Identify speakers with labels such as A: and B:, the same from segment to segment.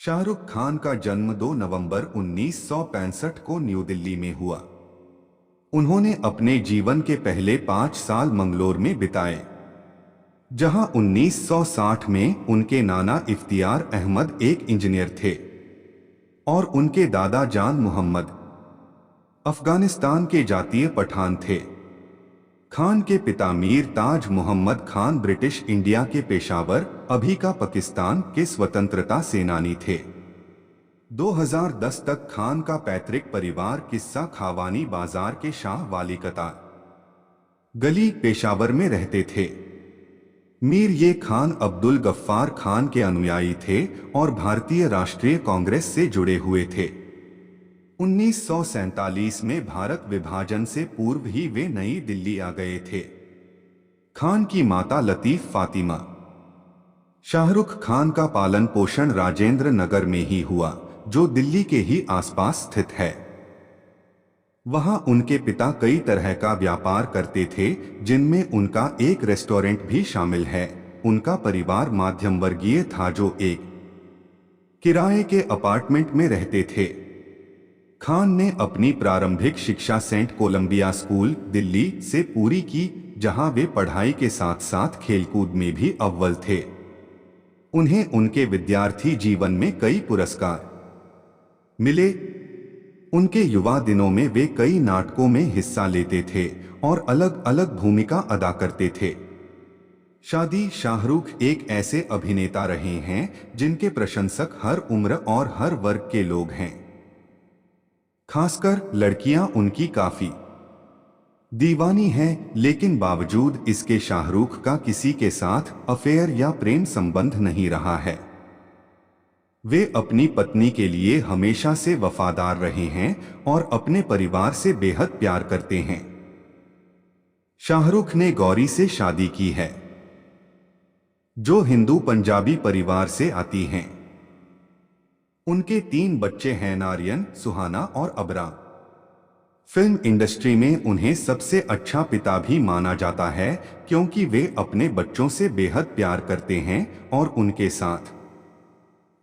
A: शाहरुख खान का जन्म 2 नवंबर 1965 को न्यू दिल्ली में हुआ। उन्होंने अपने जीवन के पहले 5 साल मंगलोर में बिताए, जहां 1960 में उनके नाना इफ्तियार अहमद एक इंजीनियर थे और उनके दादा जान मोहम्मद अफगानिस्तान के जातीय पठान थे। खान के पिता मीर ताज मोहम्मद खान ब्रिटिश इंडिया के पेशावर, अभी का पाकिस्तान के स्वतंत्रता सेनानी थे। 2010 तक खान का पैतृक परिवार किस्सा खावानी बाजार के शाह वाली कतार गली पेशावर में रहते थे। मीर ये खान अब्दुल गफ्फार खान के अनुयायी थे और भारतीय राष्ट्रीय कांग्रेस से जुड़े हुए थे। 1947 में भारत विभाजन से पूर्व ही वे नई दिल्ली आ गए थे। खान की माता लतीफ फातिमा। शाहरुख खान का पालन पोषण राजेंद्र नगर में ही हुआ, जो दिल्ली के ही आसपास स्थित है। वहां उनके पिता कई तरह का व्यापार करते थे, जिनमें उनका एक रेस्टोरेंट भी शामिल है। उनका परिवार मध्यम वर्गीय था, जो एक किराए के अपार्टमेंट में रहते थे। खान ने अपनी प्रारंभिक शिक्षा सेंट कोलंबिया स्कूल, दिल्ली से पूरी की, जहां वे पढ़ाई के साथ साथ खेलकूद में भी अव्वल थे। उन्हें उनके विद्यार्थी जीवन में कई पुरस्कार मिले। उनके युवा दिनों में वे कई नाटकों में हिस्सा लेते थे और अलग अलग भूमिका अदा करते थे। शादी। शाहरुख एक ऐसे अभिनेता रहे हैं जिनके प्रशंसक हर उम्र और हर वर्ग के लोग हैं। खासकर लड़कियां उनकी काफी दीवानी हैं, लेकिन बावजूद इसके शाहरुख का किसी के साथ अफेयर या प्रेम संबंध नहीं रहा है। वे अपनी पत्नी के लिए हमेशा से वफादार रहे हैं और अपने परिवार से बेहद प्यार करते हैं। शाहरुख ने गौरी से शादी की है, जो हिंदू पंजाबी परिवार से आती हैं। उनके 3 बच्चे हैं, नारियन, सुहाना और अबरा। फिल्म इंडस्ट्री में उन्हें सबसे अच्छा पिता भी माना जाता है, क्योंकि वे अपने बच्चों से बेहद प्यार करते हैं और उनके साथ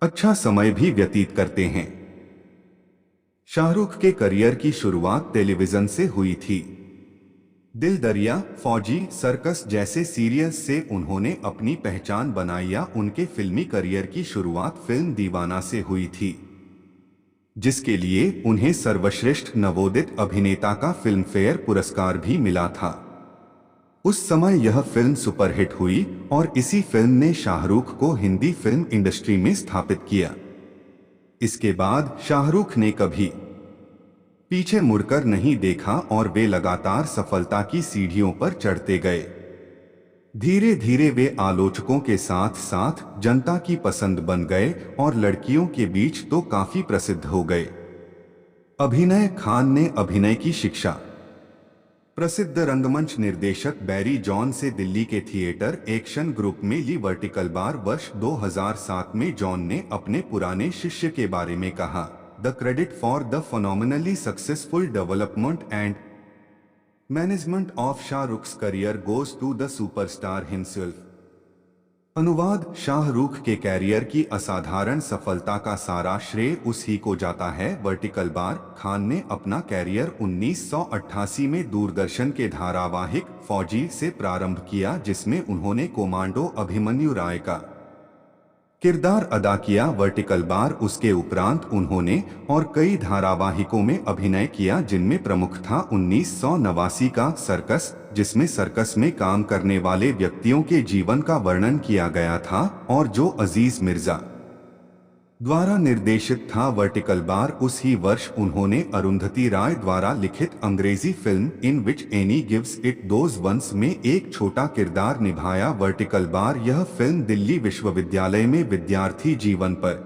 A: अच्छा समय भी व्यतीत करते हैं। शाहरुख के करियर की शुरुआत टेलीविजन से हुई थी। दिल दरिया, फौजी, सर्कस जैसे सीरियल्स से उन्होंने अपनी पहचान बनाई, या उनके फिल्मी करियर की शुरुआत फिल्म दीवाना से हुई थी, जिसके लिए उन्हें सर्वश्रेष्ठ नवोदित अभिनेता का फिल्मफेयर पुरस्कार भी मिला था। उस समय यह फिल्म सुपरहिट हुई और इसी फिल्म ने शाहरुख को हिंदी फिल्म इंडस्ट्री में स्थापित किया। इसके बाद शाहरुख ने कभी पीछे मुड़कर नहीं देखा और वे लगातार सफलता की सीढ़ियों पर चढ़ते गए। धीरे धीरे वे आलोचकों के साथ साथ जनता की पसंद बन गए और लड़कियों के बीच तो काफी प्रसिद्ध हो गए। अभिनय। खान ने अभिनय की शिक्षा प्रसिद्ध रंगमंच निर्देशक बैरी जॉन से दिल्ली के थिएटर एक्शन ग्रुप में ली। Vertical bar. वर्ष 2007 में जॉन ने अपने पुराने शिष्य के बारे में कहा, the credit for the phenomenally successful development and management of Shahrukh's career goes to the superstar himself. अनुवाद। शाहरुख के कैरियर की असाधारण सफलता का सारा श्रेय उसी को जाता है। Vertical bar. खान ने अपना कैरियर 1988 में दूरदर्शन के धारावाहिक फौजी से प्रारंभ किया, जिसमें उन्होंने कमांडो अभिमन्यु राय का किरदार अदा किया। Vertical bar. उसके उपरांत उन्होंने और कई धारावाहिकों में अभिनय किया, जिनमें प्रमुख था 1989 का सर्कस, जिसमें सर्कस में काम करने वाले व्यक्तियों के जीवन का वर्णन किया गया था और जो अजीज मिर्जा द्वारा निर्देशित था। Vertical bar. उसी वर्ष उन्होंने अरुंधति राय द्वारा लिखित अंग्रेजी film in which Annie gives it those ones में एक छोटा किरदार निभाया। Vertical bar. यह फिल्म दिल्ली विश्वविद्यालय में विद्यार्थी जीवन पर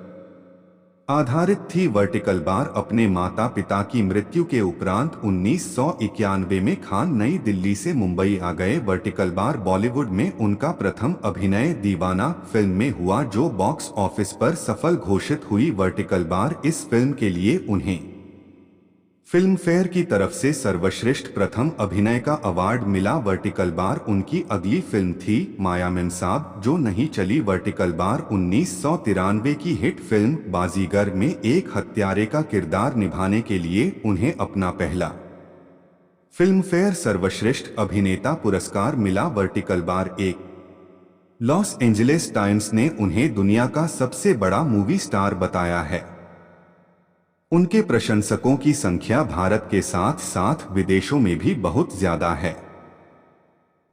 A: आधारित थी। Vertical bar. अपने माता पिता की मृत्यु के उपरांत 1991 में खान नई दिल्ली से मुंबई आ गए। Vertical bar. बॉलीवुड में उनका प्रथम अभिनय दीवाना फिल्म में हुआ, जो बॉक्स ऑफिस पर सफल घोषित हुई। Vertical bar. इस फिल्म के लिए उन्हें फिल्म फेयर की तरफ से सर्वश्रेष्ठ प्रथम अभिनय का अवार्ड मिला। वर्टिकल बार उनकी अगली फिल्म थी माया मेमसाब, जो नहीं चली। वर्टिकल बार 1993 की हिट फिल्म बाजीगर में एक हत्यारे का किरदार निभाने के लिए उन्हें अपना पहला फिल्म फेयर सर्वश्रेष्ठ अभिनेता पुरस्कार मिला। वर्टिकल बार एक लॉस एंजलिस टाइम्स ने उन्हें दुनिया का सबसे बड़ा मूवी स्टार बताया है। उनके प्रशंसकों की संख्या भारत के साथ साथ विदेशों में भी बहुत ज्यादा है।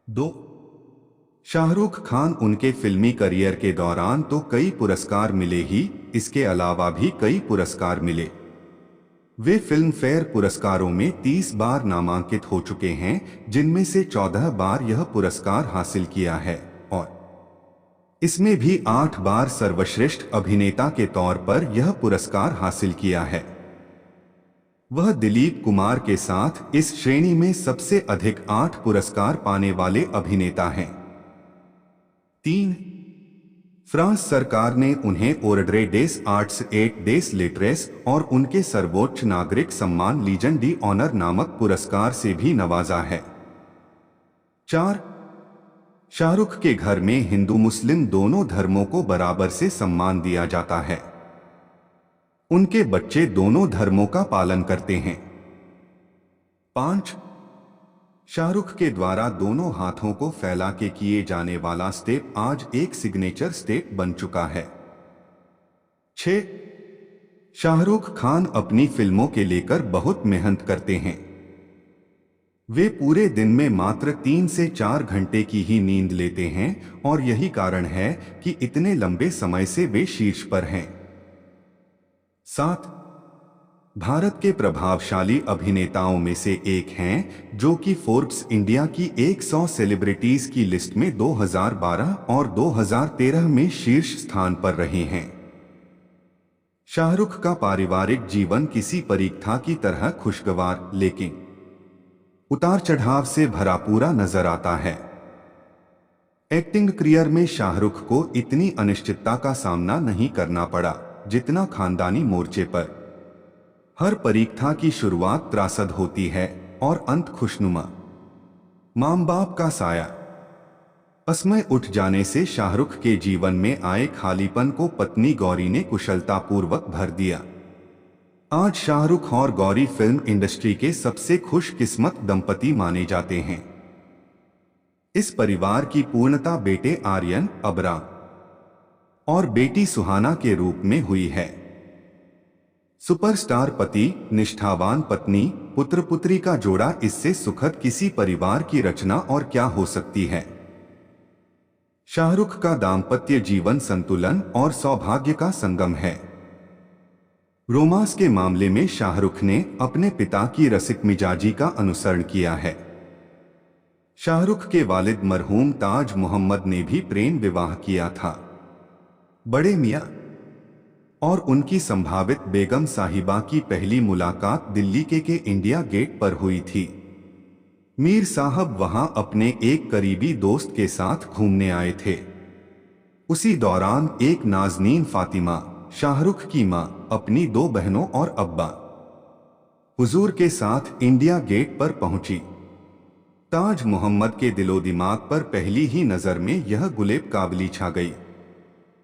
A: 2. शाहरुख खान उनके फिल्मी करियर के दौरान तो कई पुरस्कार मिले ही, इसके अलावा भी कई पुरस्कार मिले। वे फिल्म फेयर पुरस्कारों में 30 बार नामांकित हो चुके हैं, जिनमें से 14 बार यह पुरस्कार हासिल किया है और इसमें भी 8 बार सर्वश्रेष्ठ अभिनेता के तौर पर यह पुरस्कार हासिल किया है। वह दिलीप कुमार के साथ इस श्रेणी में सबसे अधिक 8 पुरस्कार पाने वाले अभिनेता हैं। 3. फ्रांस सरकार ने उन्हें Ordre des Arts et des Lettres और उनके सर्वोच्च नागरिक सम्मान लीजन डी ऑनर नामक पुरस्कार से भी नवाजा है। 4. शाहरुख के घर में हिंदू मुस्लिम दोनों धर्मों को बराबर से सम्मान दिया जाता है। उनके बच्चे दोनों धर्मों का पालन करते हैं। 5. शाहरुख के द्वारा दोनों हाथों को फैला के किए जाने वाला स्टेप आज एक सिग्नेचर स्टेप बन चुका है। 6. शाहरुख खान अपनी फिल्मों के लेकर बहुत मेहनत करते हैं। वे पूरे दिन में मात्र 3 से 4 घंटे की ही नींद लेते हैं और यही कारण है कि इतने लंबे समय से वे शीर्ष पर हैं। 7. भारत के प्रभावशाली अभिनेताओं में से एक हैं, जो कि फोर्ब्स इंडिया की 100 सेलिब्रिटीज की लिस्ट में 2012 और 2013 में शीर्ष स्थान पर रहे हैं। शाहरुख का पारिवारिक जीवन किसी परीक्षा की तरह खुशगवार लेकिन उतार चढ़ाव से भरा पूरा नजर आता है। एक्टिंग करियर में शाहरुख को इतनी अनिश्चितता का सामना नहीं करना पड़ा जितना खानदानी मोर्चे पर। हर परीक्षा की शुरुआत त्रासद होती है और अंत खुशनुमा। मां बाप का साया असमय उठ जाने से शाहरुख के जीवन में आए खालीपन को पत्नी गौरी ने कुशलतापूर्वक भर दिया। आज शाहरुख और गौरी फिल्म इंडस्ट्री के सबसे खुशकिस्मत दंपति माने जाते हैं। इस परिवार की पूर्णता बेटे आर्यन, अबरा और बेटी सुहाना के रूप में हुई है। सुपरस्टार पति, निष्ठावान पत्नी, पुत्र पुत्री का जोड़ा, इससे सुखद किसी परिवार की रचना और क्या हो सकती है। शाहरुख का दाम्पत्य जीवन संतुलन और सौभाग्य का संगम है। रोमांस के मामले में शाहरुख ने अपने पिता की रसिक मिजाजी का अनुसरण किया है। शाहरुख के वालिद मरहूम ताज मोहम्मद ने भी प्रेम विवाह किया था। बड़े मियां और उनकी संभावित बेगम साहिबा की पहली मुलाकात दिल्ली के इंडिया गेट पर हुई थी। मीर साहब वहां अपने एक करीबी दोस्त के साथ घूमने आए थे। उसी दौरान एक नाजनीन फातिमा, शाहरुख की मां, अपनी 2 बहनों और अब्बा हुजूर के साथ इंडिया गेट पर पहुंची। ताज मोहम्मद के दिलो दिमाग पर पहली ही नजर में यह गुलेब काबली छा गई।